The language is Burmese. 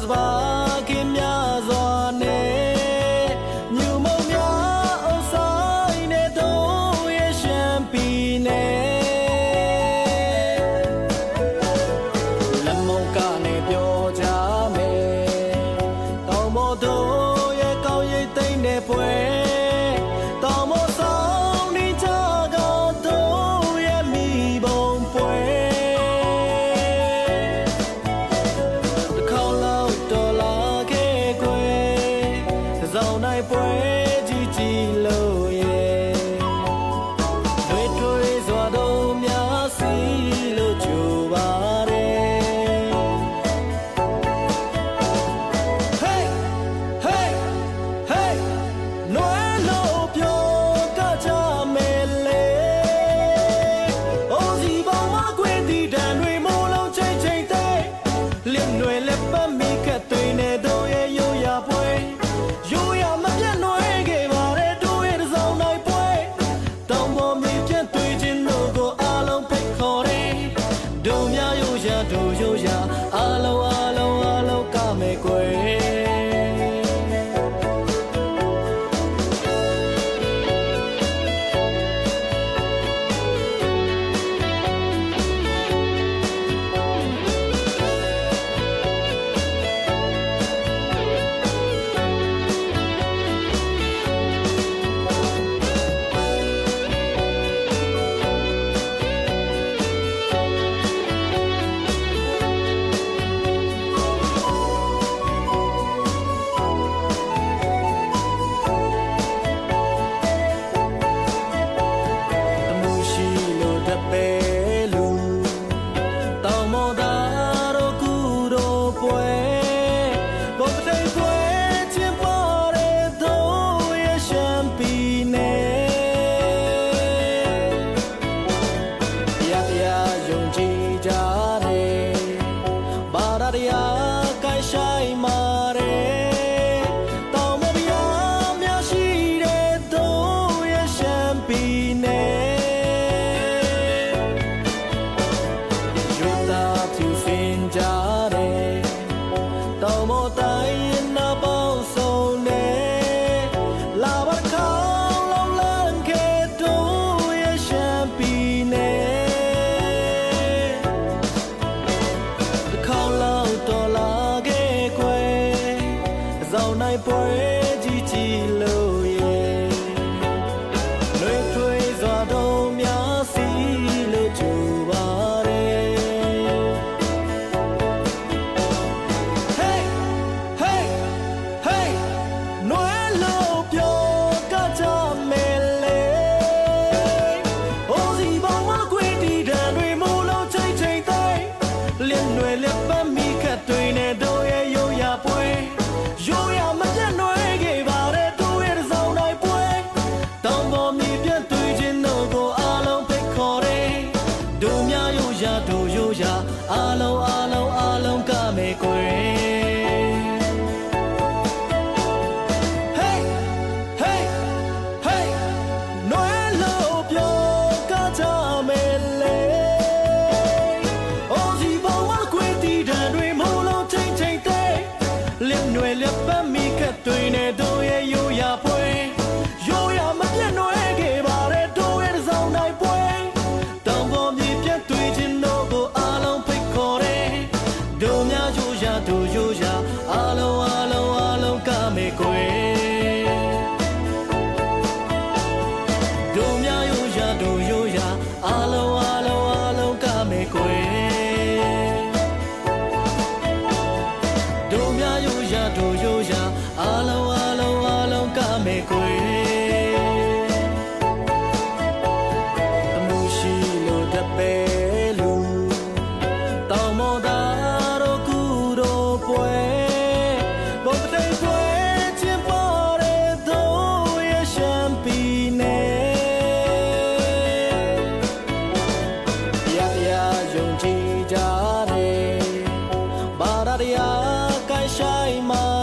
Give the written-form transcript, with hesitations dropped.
စပါခင်များစွာနဲ့မြူမုံများအုပ်ဆိုင်နဲ့တို့ရဲ့ရှမ်းပြည်နယ်လက်မုံကနေပြောကြမယ်တောင်ပေါ်တို့ရဲ့ကောင်းရိပ်သိမ့်တဲ့ပွဲတောင်ပေါ်ဆောင်နေကြတော့တို့ရဲ့မိဘုံပွဲပွဲကြီးကြီးလို့ရဲ့တွေ့တွေ့စွာတော့များစီလို့ကြိုပါတယ် Hey Hey Hey နွယ်လို့ပြောကကြမယ်လေအိုးစီပေါင်းမကွင်းတီတန်တွေမိုးလုံးချိန်ချိန်တဲ့လင်းတွေလက်ပတ်မိခတ်တွေနဲ့တော့ရဲ့ရိုးရာပွဲရိုးရာမပြတ်နွယ်ခဲ့ပါတယ်တို့ရဲ့ဆောင်နိုင်ပွဲတောင်ပေါ်မြေပြတ်တွေ့ခြင်းတို့ကိုအားလုံးဖိတ်ခေါ်တယ်တို့များရိုးရာတို့ရိုးရာအားလုံးကမယ်ကွယ်တရားကိုင်းဆိုင်မာတယ်တောင်မပြားများရှိတဲ့တို့ရဲ့ရှမ်းပြည်နယ်ရွေတာဖြူစင်ကြတယ်တောင်မတိုင်းနာပေါင်းစုံနဲ့လာပါခေါင်းလုံးလန်းခဲ့တို့ရဲ့ရှမ်းပြည်နယ်နိုင်ပွဲကြီးကြီးလို့ရဲ့လွေထွေးစွာတော့များစီလို့ကြိုပါတယ် Hey Hey Hey နွယ်လို့ပြောကကြမယ်လေအိုးစီပေါင်းမကွင်းတီတန်တွေမိုးလုံးချိန်ချိန်သိလင်းတွေလက်ပတ်မိခတ်တွေနဲ့တို့ရဲ့ရိုးရာပွဲရိုးရာမပြတ်နွယ်ခဲ့ပါတယ်တို့ရဲ့ဆောင်နိုင်ပွဲတောင်ပေါ်မြေပြတ်တွေ့ခြင်းတို့ကိုအားလုံးဖိတ်ခေါ်တယ်တို့များရိုးရာတို့ရိုးရာအားလုံးကမယ်ကွယ် Hey Hey Hey နွယ်လို့ပြောကကြမယ်လေအိုးစီပေါင်းမကွင်းတီတန်တွေမိုးလုံးချိန်ချိန်တဲ့လင်းတွေလက်ပတ်မိခတ်တွေနဲ့တို့ရဲ့ရိုးရာပွဲရိုးရာမပြတ်နွယ်ခဲ့ပါတယ်တို့ရဲ့ဆောင်နိုင်ပွဲတောင်ပေါ်မြေပြတ်တွေ့ခြင်းတို့ကိုအားလုံးဖိတ်ခေါ်တယ်တို့များရိုးရာတို့ရိုးရာအားလုံးကမယ်ကွယ်တို့များရိုးရာတို့ရိုးရာအားလုံးကမယ်ကွယ်တို့များရိုးရာတို့ရိုးရာအားလုံးကမယ်ကွယ်အမှုရှိလို့တပဲလူတောင်မော်သားတို့ကူတို့ပွဲဘုံတိတ်ပွဲချင်းပေါ်တဲ့တို့ရဲ့ရှမ်းပြည်နယ်တရားယုံကြည်ကြတယ်ဘာသာတရားကိုင်းဆိုင်မာ